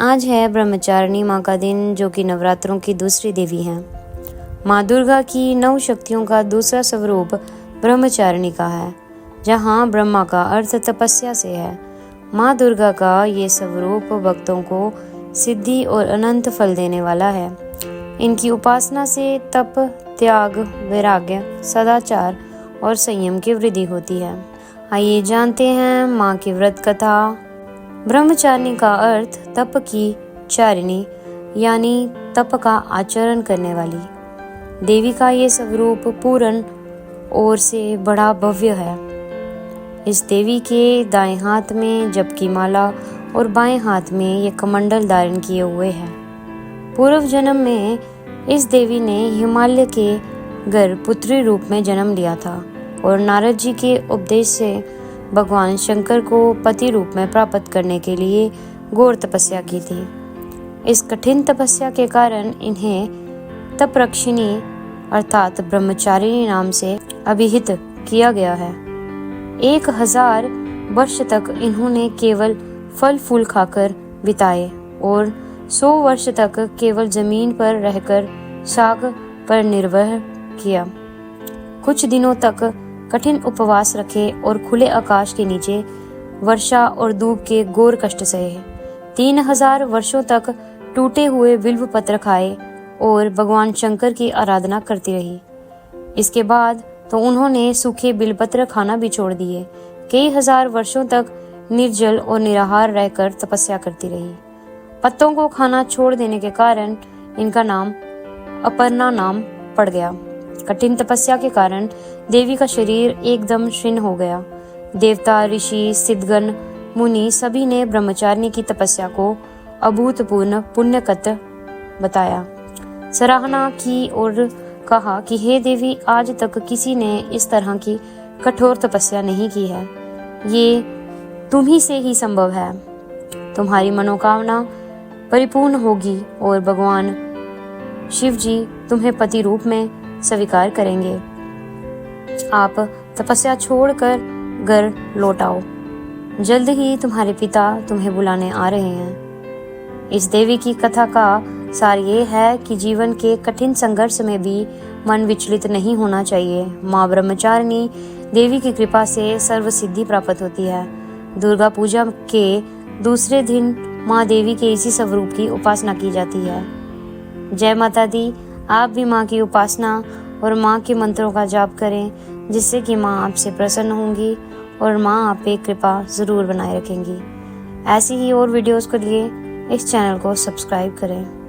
आज है ब्रह्मचारिणी माँ का दिन, जो कि नवरात्रों की दूसरी देवी हैं। माँ दुर्गा की 9 शक्तियों का दूसरा स्वरूप ब्रह्मचारिणी का है, जहाँ ब्रह्मा का अर्थ तपस्या से है। माँ दुर्गा का ये स्वरूप भक्तों को सिद्धि और अनंत फल देने वाला है। इनकी उपासना से तप, त्याग, वैराग्य, सदाचार और संयम की वृद्धि होती है। आइए जानते हैं माँ की व्रत कथा। ब्रह्मचारिणी का अर्थ तप की चारिणी यानी तप का आचरण करने वाली। देवी का ये स्वरूप पूर्ण ओर से बड़ा भव्य है। इस देवी के दाएं हाथ में जप की माला और बाएं हाथ में ये कमंडल धारण किए हुए है। पूर्व जन्म में इस देवी ने हिमालय के घर पुत्री रूप में जन्म लिया था और नारद जी के उपदेश से भगवान शंकर को पति रूप में प्राप्त करने के लिए घोर तपस्या की थी। इस कठिन तपस्या के कारण इन्हें तपरक्षिणी अर्थात ब्रह्मचारिणी नाम से अभिहित किया गया है। 1000 वर्ष तक इन्होंने केवल फल फूल खाकर बिताए और 100 वर्ष तक केवल जमीन पर रहकर शाक पर निर्भर किया। कुछ दिनों तक कठिन उपवास रखे और खुले आकाश के नीचे वर्षा और धूप के घोर कष्ट सहे। 3000 वर्षों तक टूटे हुए बिल्व पत्र खाए और भगवान शंकर की आराधना करती रही। इसके बाद तो उन्होंने सूखे बिलपत्र खाना भी छोड़ दिए। कई हजार वर्षों तक निर्जल और निराहार रहकर तपस्या करती रही। पत्तों को खाना छोड़ देने के कारण इनका नाम अपर्णा नाम पड़ गया। कठिन तपस्या के कारण देवी का शरीर एकदम क्षीण हो गया। देवता, ऋषि, सिद्धगण, मुनि सभी ने ब्रह्मचारिणी की तपस्या को अभूतपूर्व पुण्यकत बताया, सराहना की और कहा कि हे देवी, आज तक किसी ने इस तरह की कठोर तपस्या नहीं की है। ये तुम ही से ही संभव है। तुम्हारी मनोकामना परिपूर्ण होगी और भगवान शिव जी तुम्हें पति रूप में स्वीकार करेंगे। आप तपस्या छोड़कर घर लौट आओ। जल्द ही तुम्हारे पिता तुम्हें बुलाने आ रहे हैं। इस देवी की कथा का सार ये है कि जीवन के कठिन संघर्ष में भी मन विचलित नहीं होना चाहिए। माँ ब्रह्मचारिणी देवी की कृपा से सर्व सिद्धि प्राप्त होती है। दुर्गा पूजा के दूसरे दिन माँ देवी के इसी स्वरूप की उपासना की जाती है। जय माता दी। आप भी माँ की उपासना और माँ के मंत्रों का जाप करें, जिससे कि माँ आपसे प्रसन्न होंगी और माँ आप पे कृपा जरूर बनाए रखेंगी। ऐसी ही और वीडियोस के लिए इस चैनल को सब्सक्राइब करें।